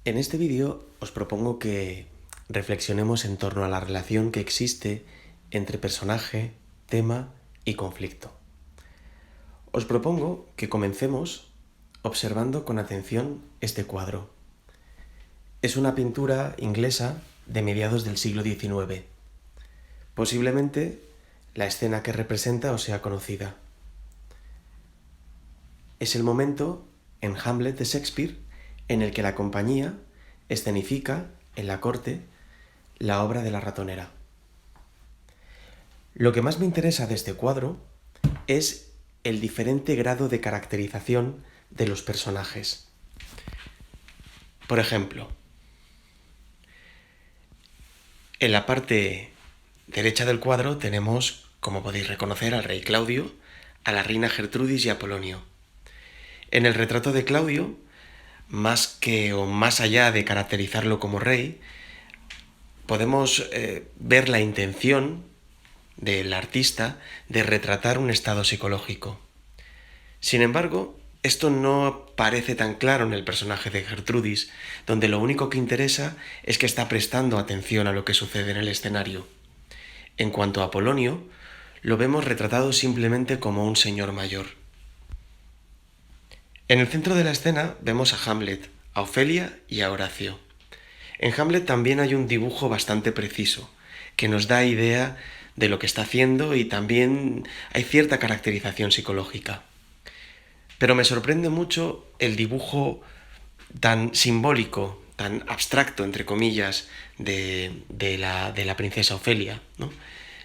En este vídeo os propongo que reflexionemos en torno a la relación que existe entre personaje, tema y conflicto. Os propongo que comencemos observando con atención este cuadro. Es una pintura inglesa de mediados del siglo XIX. Posiblemente la escena que representa os sea conocida. Es el momento en Hamlet de Shakespeare en el que la compañía escenifica en la corte la obra de la ratonera. Lo que más me interesa de este cuadro es el diferente grado de caracterización de los personajes. Por ejemplo, en la parte derecha del cuadro tenemos, como podéis reconocer, al rey Claudio, a la reina Gertrudis y a Polonio. En el retrato de Claudio, más allá de caracterizarlo como rey, podemos ver la intención del artista de retratar un estado psicológico. Sin embargo, esto no parece tan claro en el personaje de Gertrudis, donde lo único que interesa es que está prestando atención a lo que sucede en el escenario. En cuanto a Polonio, lo vemos retratado simplemente como un señor mayor. En el centro de la escena vemos a Hamlet, a Ofelia y a Horacio. En Hamlet también hay un dibujo bastante preciso, que nos da idea de lo que está haciendo y también hay cierta caracterización psicológica. Pero me sorprende mucho el dibujo tan simbólico, tan abstracto, entre comillas, de la princesa Ofelia, ¿no?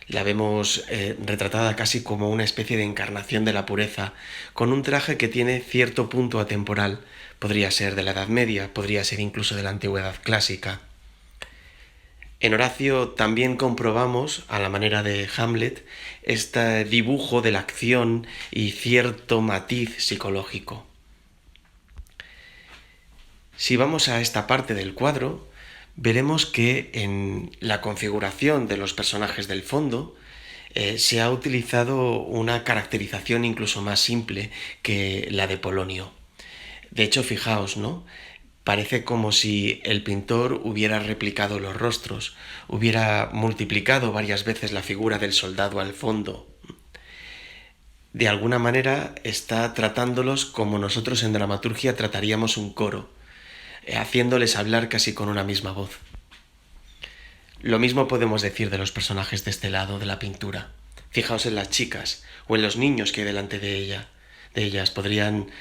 La vemos retratada casi como una especie de encarnación de la pureza, con un traje que tiene cierto punto atemporal. Podría ser de la Edad Media, podría ser incluso de la Antigüedad clásica. En Horacio también comprobamos, a la manera de Hamlet, este dibujo de la acción y cierto matiz psicológico. Si vamos a esta parte del cuadro, veremos que en la configuración de los personajes del fondo se ha utilizado una caracterización incluso más simple que la de Polonio. De hecho, fijaos, ¿no? Parece como si el pintor hubiera replicado los rostros, hubiera multiplicado varias veces la figura del soldado al fondo. De alguna manera está tratándolos como nosotros en dramaturgia trataríamos un coro, haciéndoles hablar casi con una misma voz. Lo mismo podemos decir de los personajes de este lado de la pintura. Fijaos en las chicas o en los niños que hay delante de ellas. Podrían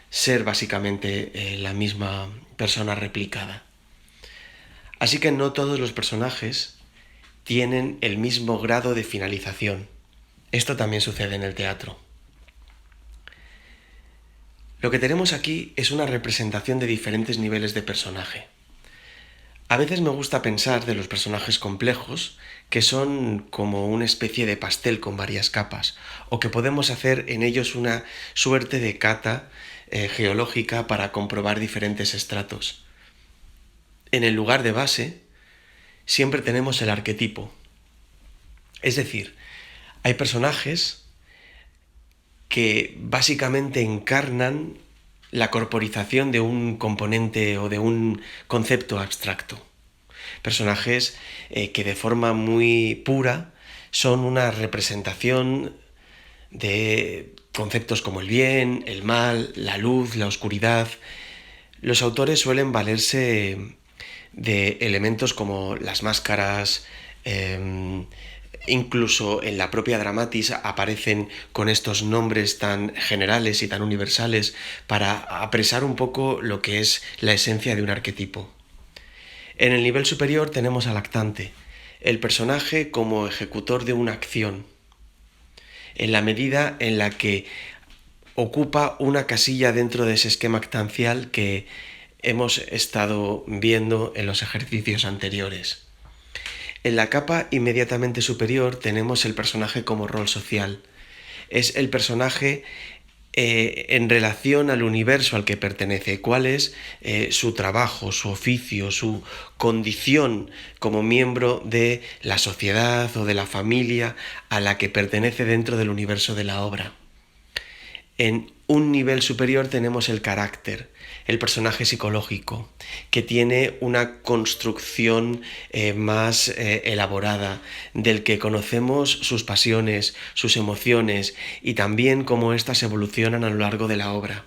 ser básicamente la misma persona replicada. Así que no todos los personajes tienen el mismo grado de finalización. Esto también sucede en el teatro. Lo que tenemos aquí es una representación de diferentes niveles de personaje. A veces me gusta pensar de los personajes complejos que son como una especie de pastel con varias capas, o que podemos hacer en ellos una suerte de cata geológica para comprobar diferentes estratos. En el lugar de base siempre tenemos el arquetipo. Es decir, hay personajes que básicamente encarnan la corporización de un componente o de un concepto abstracto. Personajes que de forma muy pura son una representación de conceptos como el bien, el mal, la luz, la oscuridad. Los autores suelen valerse de elementos como las máscaras, incluso en la propia Dramatis aparecen con estos nombres tan generales y tan universales para apresar un poco lo que es la esencia de un arquetipo. En el nivel superior tenemos al actante, el personaje como ejecutor de una acción, en la medida en la que ocupa una casilla dentro de ese esquema actancial que hemos estado viendo en los ejercicios anteriores. En la capa inmediatamente superior tenemos el personaje como rol social. Es el personaje en relación al universo al que pertenece, cuál es su trabajo, su oficio, su condición como miembro de la sociedad o de la familia a la que pertenece dentro del universo de la obra. En un nivel superior tenemos el carácter, el personaje psicológico, que tiene una construcción más elaborada, del que conocemos sus pasiones, sus emociones y también cómo éstas evolucionan a lo largo de la obra.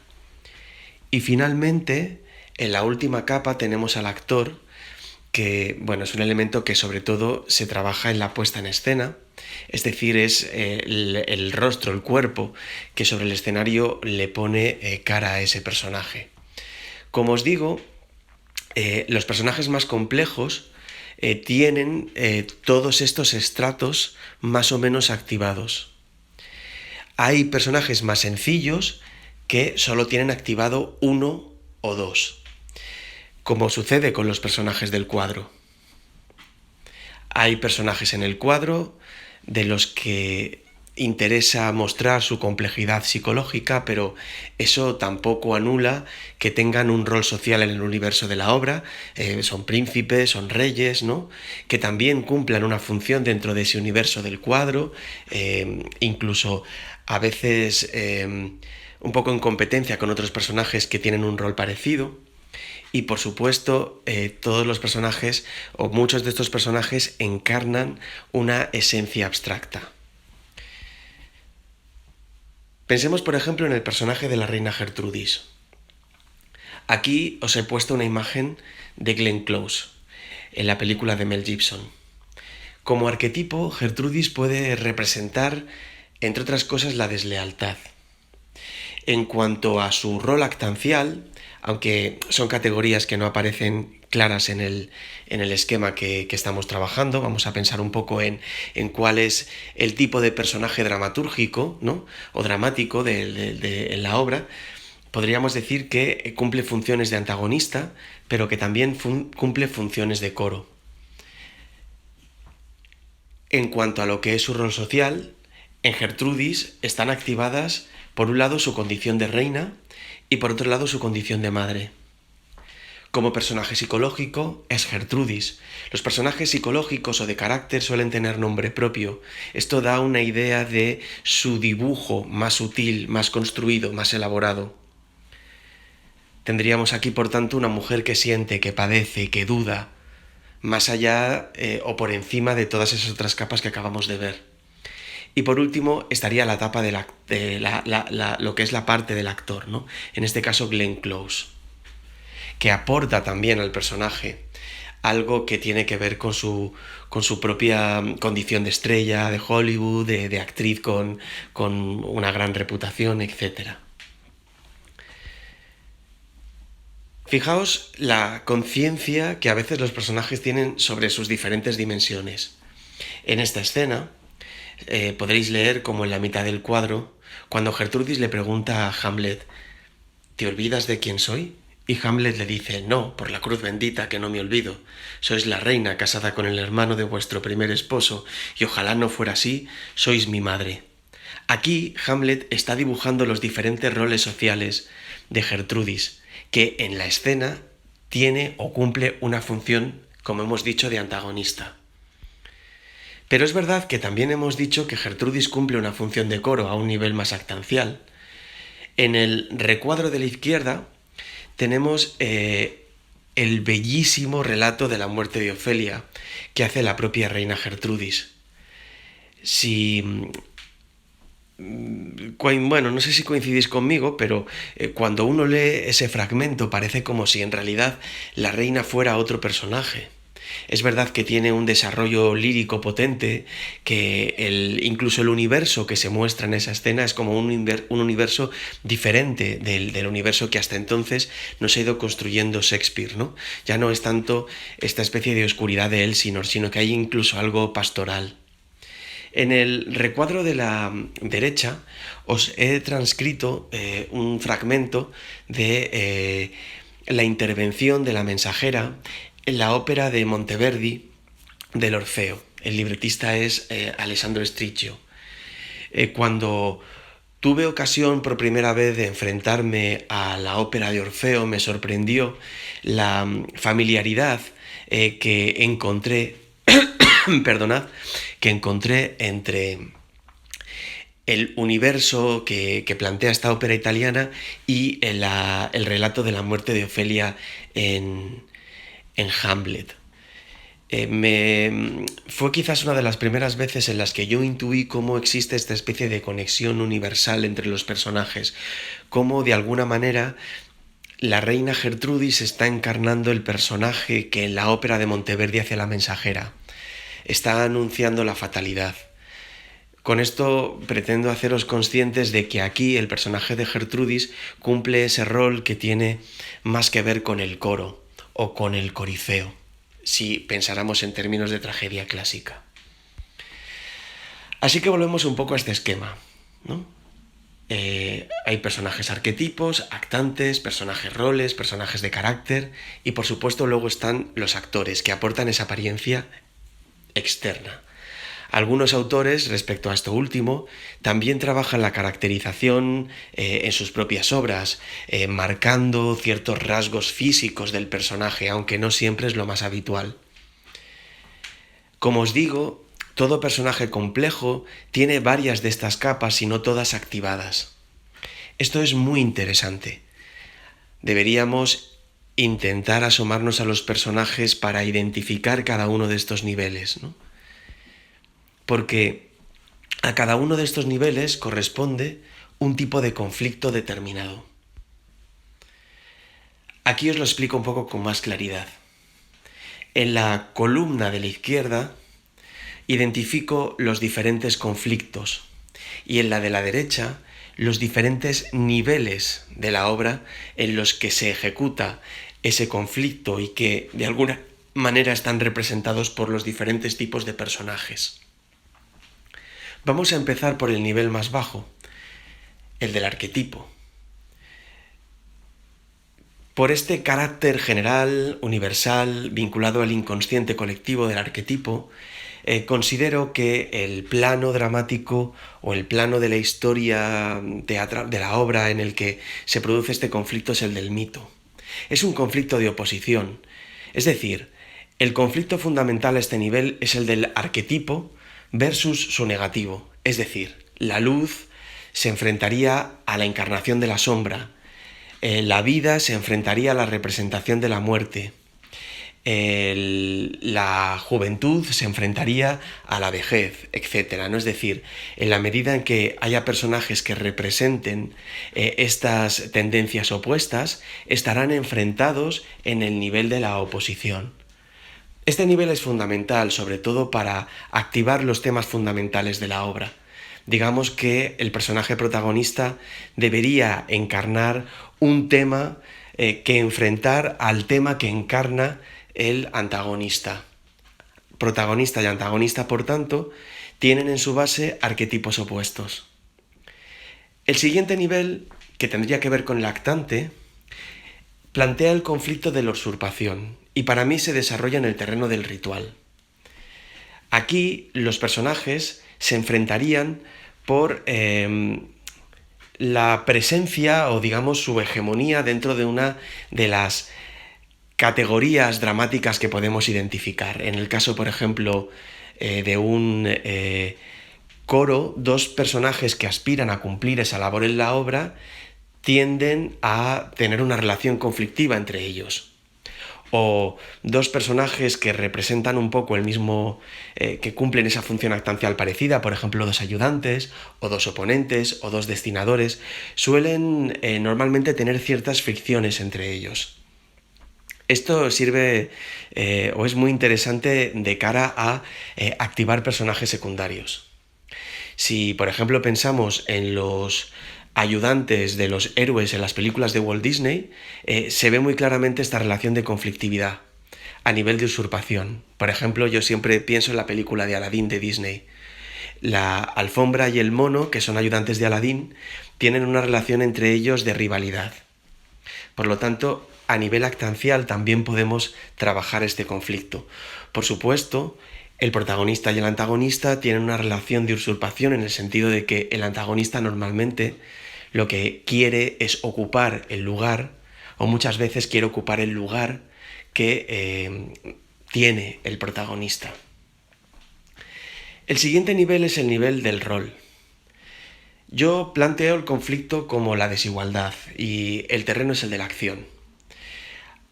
Y finalmente, en la última capa tenemos al actor, que bueno, es un elemento que sobre todo se trabaja en la puesta en escena, es decir, es el rostro, el cuerpo, que sobre el escenario le pone cara a ese personaje. Como os digo, los personajes más complejos tienen todos estos estratos más o menos activados. Hay personajes más sencillos que solo tienen activado uno o dos, como sucede con los personajes del cuadro. Hay personajes en el cuadro de los que interesa mostrar su complejidad psicológica, pero eso tampoco anula que tengan un rol social en el universo de la obra. Son príncipes, son reyes, ¿no? Que también cumplan una función dentro de ese universo del cuadro, incluso a veces un poco en competencia con otros personajes que tienen un rol parecido. Y por supuesto, todos los personajes, o muchos de estos personajes, encarnan una esencia abstracta. Pensemos, por ejemplo, en el personaje de la reina Gertrudis. Aquí os he puesto una imagen de Glenn Close, en la película de Mel Gibson. Como arquetipo, Gertrudis puede representar, entre otras cosas, la deslealtad. En cuanto a su rol actancial, aunque son categorías que no aparecen claras en el esquema que estamos trabajando, vamos a pensar un poco en cuál es el tipo de personaje dramatúrgico, ¿no? O dramático en la obra. Podríamos decir que cumple funciones de antagonista, pero que también cumple funciones de coro. En cuanto a lo que es su rol social, en Gertrudis están activadas, por un lado, su condición de reina y por otro lado, su condición de madre. Como personaje psicológico es Gertrudis. Los personajes psicológicos o de carácter suelen tener nombre propio. Esto da una idea de su dibujo más sutil, más construido, más elaborado. Tendríamos aquí, por tanto, una mujer que siente, que padece, que duda, más allá o por encima de todas esas otras capas que acabamos de ver. Y por último estaría la etapa de lo que es la parte del actor, ¿no? En este caso Glenn Close, que aporta también al personaje algo que tiene que ver con su propia condición de estrella de Hollywood, de actriz con una gran reputación, etc. Fijaos la conciencia que a veces los personajes tienen sobre sus diferentes dimensiones. En esta escena podréis leer como en la mitad del cuadro, cuando Gertrudis le pregunta a Hamlet: ¿te olvidas de quién soy? Y Hamlet le dice: no, por la cruz bendita que no me olvido. Sois la reina casada con el hermano de vuestro primer esposo, y ojalá no fuera así, sois mi madre. Aquí Hamlet está dibujando los diferentes roles sociales de Gertrudis, que en la escena tiene o cumple una función, como hemos dicho, de antagonista. Pero es verdad que también hemos dicho que Gertrudis cumple una función de coro a un nivel más actancial. En el recuadro de la izquierda tenemos el bellísimo relato de la muerte de Ofelia, que hace la propia reina Gertrudis. Bueno, no sé si coincidís conmigo, pero cuando uno lee ese fragmento parece como si en realidad la reina fuera otro personaje. Es verdad que tiene un desarrollo lírico potente, que incluso el universo que se muestra en esa escena es como un universo diferente del universo que hasta entonces nos ha ido construyendo Shakespeare, ¿no? Ya no es tanto esta especie de oscuridad de Elsinore, sino que hay incluso algo pastoral. En el recuadro de la derecha os he transcrito un fragmento de la intervención de la mensajera en la ópera de Monteverdi del Orfeo. El libretista es Alessandro Stricchio. Cuando tuve ocasión por primera vez de enfrentarme a la ópera de Orfeo, me sorprendió la familiaridad que encontré perdonad, que encontré entre el universo que plantea esta ópera italiana y el relato de la muerte de Ofelia en Hamlet. Fue quizás una de las primeras veces en las que yo intuí cómo existe esta especie de conexión universal entre los personajes, cómo de alguna manera la reina Gertrudis está encarnando el personaje que en la ópera de Monteverdi hace la mensajera. Está anunciando la fatalidad. Con esto pretendo haceros conscientes de que aquí el personaje de Gertrudis cumple ese rol que tiene más que ver con el coro o con el corifeo, si pensáramos en términos de tragedia clásica. Así que volvemos un poco a este esquema, ¿no? Hay personajes arquetipos, actantes, personajes roles, personajes de carácter y por supuesto luego están los actores que aportan esa apariencia externa. Algunos autores, respecto a esto último, también trabajan la caracterización en sus propias obras, marcando ciertos rasgos físicos del personaje, aunque no siempre es lo más habitual. Como os digo, todo personaje complejo tiene varias de estas capas y no todas activadas. Esto es muy interesante. Deberíamos intentar asomarnos a los personajes para identificar cada uno de estos niveles, ¿no? Porque a cada uno de estos niveles corresponde un tipo de conflicto determinado. Aquí os lo explico un poco con más claridad. En la columna de la izquierda identifico los diferentes conflictos y en la de la derecha los diferentes niveles de la obra en los que se ejecuta ese conflicto y que de alguna manera están representados por los diferentes tipos de personajes. Vamos a empezar por el nivel más bajo, el del arquetipo. Por este carácter general, universal, vinculado al inconsciente colectivo del arquetipo, considero que el plano dramático o el plano de la historia teatral, de la obra en el que se produce este conflicto es el del mito. Es un conflicto de oposición, es decir, el conflicto fundamental a este nivel es el del arquetipo versus su negativo, es decir, la luz se enfrentaría a la encarnación de la sombra, la vida se enfrentaría a la representación de la muerte, la juventud se enfrentaría a la vejez, etc., ¿no? Es decir, en la medida en que haya personajes que representen estas tendencias opuestas, estarán enfrentados en el nivel de la oposición. Este nivel es fundamental, sobre todo para activar los temas fundamentales de la obra. Digamos que el personaje protagonista debería encarnar un tema que enfrentar al tema que encarna el antagonista. Protagonista y antagonista, por tanto, tienen en su base arquetipos opuestos. El siguiente nivel, que tendría que ver con el actante, plantea el conflicto de la usurpación y para mí se desarrolla en el terreno del ritual. Aquí los personajes se enfrentarían por la presencia o digamos su hegemonía dentro de una de las categorías dramáticas que podemos identificar. En el caso, por ejemplo, de un coro, dos personajes que aspiran a cumplir esa labor en la obra tienden a tener una relación conflictiva entre ellos. O dos personajes que representan un poco el mismo, que cumplen esa función actancial parecida, por ejemplo, dos ayudantes, o dos oponentes, o dos destinadores, suelen normalmente tener ciertas fricciones entre ellos. Esto sirve o es muy interesante de cara a activar personajes secundarios. Si, por ejemplo, pensamos en los ayudantes de los héroes en las películas de Walt Disney, se ve muy claramente esta relación de conflictividad a nivel de usurpación. Por ejemplo, yo siempre pienso en la película de Aladín de Disney. La alfombra y el mono, que son ayudantes de Aladín, tienen una relación entre ellos de rivalidad. Por lo tanto, a nivel actancial también podemos trabajar este conflicto. Por supuesto, el protagonista y el antagonista tienen una relación de usurpación en el sentido de que el antagonista normalmente lo que quiere es ocupar el lugar, o muchas veces quiere ocupar el lugar que tiene el protagonista. El siguiente nivel es el nivel del rol. Yo planteo el conflicto como la desigualdad y el terreno es el de la acción.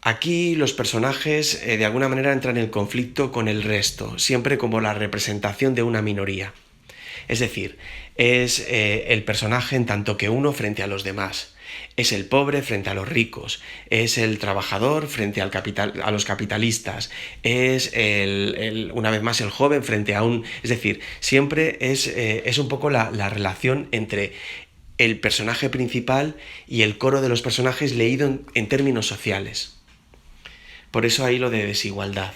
Aquí los personajes de alguna manera entran en conflicto con el resto, siempre como la representación de una minoría. Es decir, es el personaje en tanto que uno frente a los demás. Es el pobre frente a los ricos, es el trabajador frente a los capitalistas, es una vez más el joven frente a un... Es decir, siempre es un poco la relación entre el personaje principal y el coro de los personajes leído en términos sociales. Por eso hay lo de desigualdad.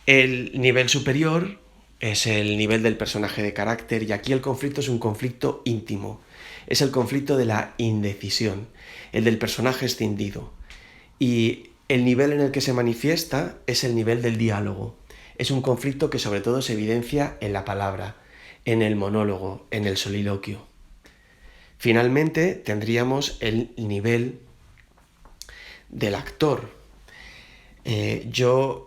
El nivel superior es el nivel del personaje de carácter y aquí el conflicto es un conflicto íntimo. Es el conflicto de la indecisión, el del personaje escindido. Y el nivel en el que se manifiesta es el nivel del diálogo. Es un conflicto que sobre todo se evidencia en la palabra, en el monólogo, en el soliloquio. Finalmente tendríamos el nivel del actor. Yo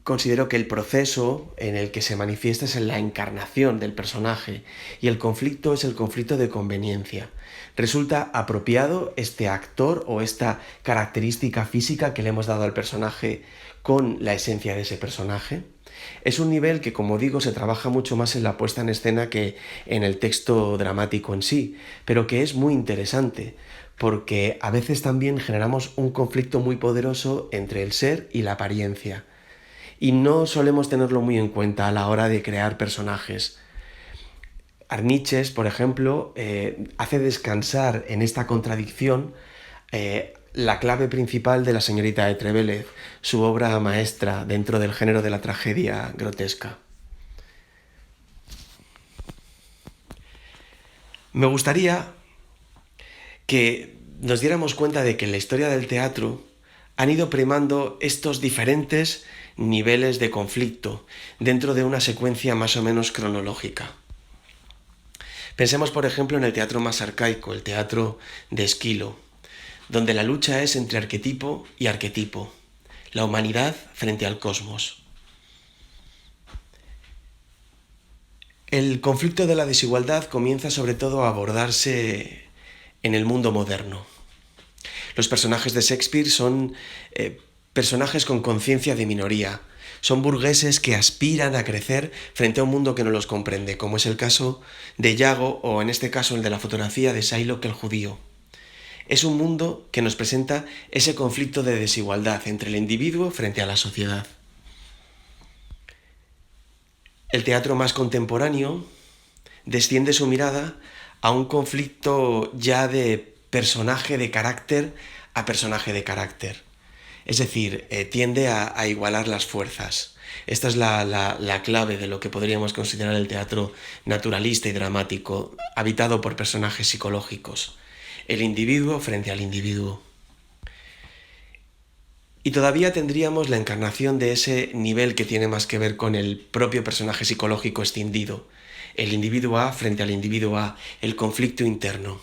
considero que el proceso en el que se manifiesta es en la encarnación del personaje y el conflicto es el conflicto de conveniencia. ¿Resulta apropiado este actor o esta característica física que le hemos dado al personaje con la esencia de ese personaje? Es un nivel que, como digo, se trabaja mucho más en la puesta en escena que en el texto dramático en sí, pero que es muy interesante, porque a veces también generamos un conflicto muy poderoso entre el ser y la apariencia. Y no solemos tenerlo muy en cuenta a la hora de crear personajes. Arniches, por ejemplo, hace descansar en esta contradicción la clave principal de La señorita de Trevélez, su obra maestra dentro del género de la tragedia grotesca. Me gustaría que nos diéramos cuenta de que en la historia del teatro han ido primando estos diferentes niveles de conflicto dentro de una secuencia más o menos cronológica. Pensemos, por ejemplo, en el teatro más arcaico, el teatro de Esquilo, donde la lucha es entre arquetipo y arquetipo, la humanidad frente al cosmos. El conflicto de la desigualdad comienza sobre todo a abordarse en el mundo moderno. Los personajes de Shakespeare son personajes con conciencia de minoría. Son burgueses que aspiran a crecer frente a un mundo que no los comprende, como es el caso de Iago o en este caso el de la fotografía de Shylock el judío. Es un mundo que nos presenta ese conflicto de desigualdad entre el individuo frente a la sociedad. El teatro más contemporáneo desciende su mirada a un conflicto ya de personaje de carácter a personaje de carácter. Es decir, tiende a igualar las fuerzas. Esta es la clave de lo que podríamos considerar el teatro naturalista y dramático, habitado por personajes psicológicos. El individuo frente al individuo. Y todavía tendríamos la encarnación de ese nivel que tiene más que ver con el propio personaje psicológico escindido. El individuo A frente al individuo A, el conflicto interno.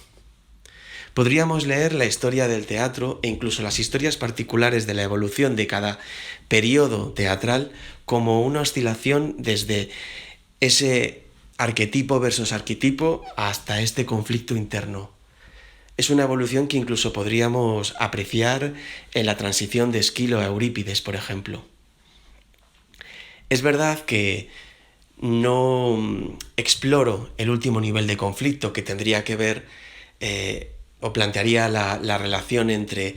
Podríamos leer la historia del teatro e incluso las historias particulares de la evolución de cada periodo teatral como una oscilación desde ese arquetipo versus arquetipo hasta este conflicto interno. Es una evolución que incluso podríamos apreciar en la transición de Esquilo a Eurípides, por ejemplo. Es verdad que no exploro el último nivel de conflicto que tendría que ver o plantearía la relación entre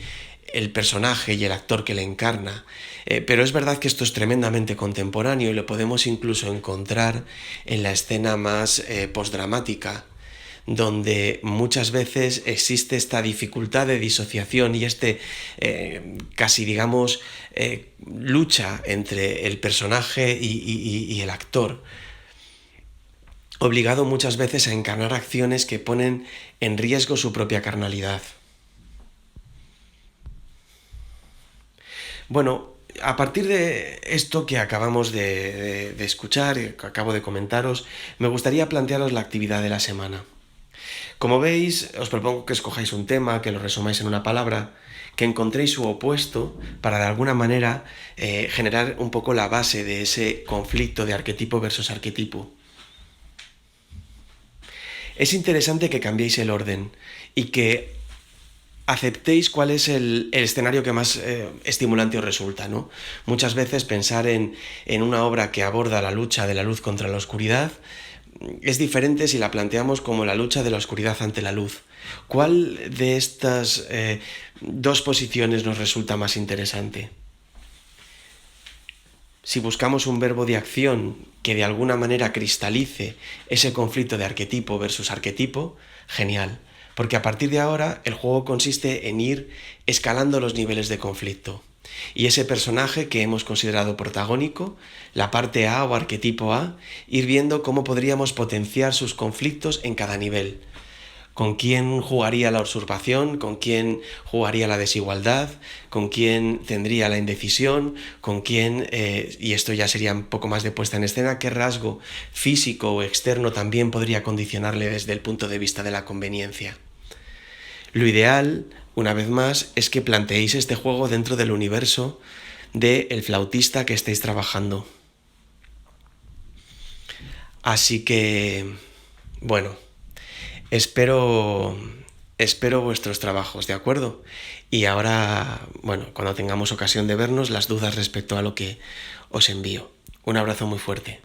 el personaje y el actor que le encarna. Pero es verdad que esto es tremendamente contemporáneo y lo podemos incluso encontrar en la escena más postdramática, donde muchas veces existe esta dificultad de disociación y casi digamos lucha entre el personaje y el actor, obligado muchas veces a encarnar acciones que ponen en riesgo su propia carnalidad. Bueno, a partir de esto que acabamos de escuchar y que acabo de comentaros, me gustaría plantearos la actividad de la semana. Como veis, os propongo que escojáis un tema, que lo resumáis en una palabra, que encontréis su opuesto para de alguna manera generar un poco la base de ese conflicto de arquetipo versus arquetipo. Es interesante que cambiéis el orden y que aceptéis cuál es el escenario que más estimulante os resulta, ¿no? Muchas veces pensar en una obra que aborda la lucha de la luz contra la oscuridad es diferente si la planteamos como la lucha de la oscuridad ante la luz. ¿Cuál de estas dos posiciones nos resulta más interesante? Si buscamos un verbo de acción que de alguna manera cristalice ese conflicto de arquetipo versus arquetipo, genial, porque a partir de ahora el juego consiste en ir escalando los niveles de conflicto. Y ese personaje que hemos considerado protagónico, la parte A o arquetipo A, ir viendo cómo podríamos potenciar sus conflictos en cada nivel. Con quién jugaría la usurpación, con quién jugaría la desigualdad, con quién tendría la indecisión, con quién, y esto ya sería un poco más de puesta en escena, qué rasgo físico o externo también podría condicionarle desde el punto de vista de la conveniencia. Lo ideal, una vez más, es que planteéis este juego dentro del universo del flautista que estéis trabajando. Así que, bueno, espero vuestros trabajos, ¿de acuerdo? Y ahora, bueno, cuando tengamos ocasión de vernos, las dudas respecto a lo que os envío. Un abrazo muy fuerte.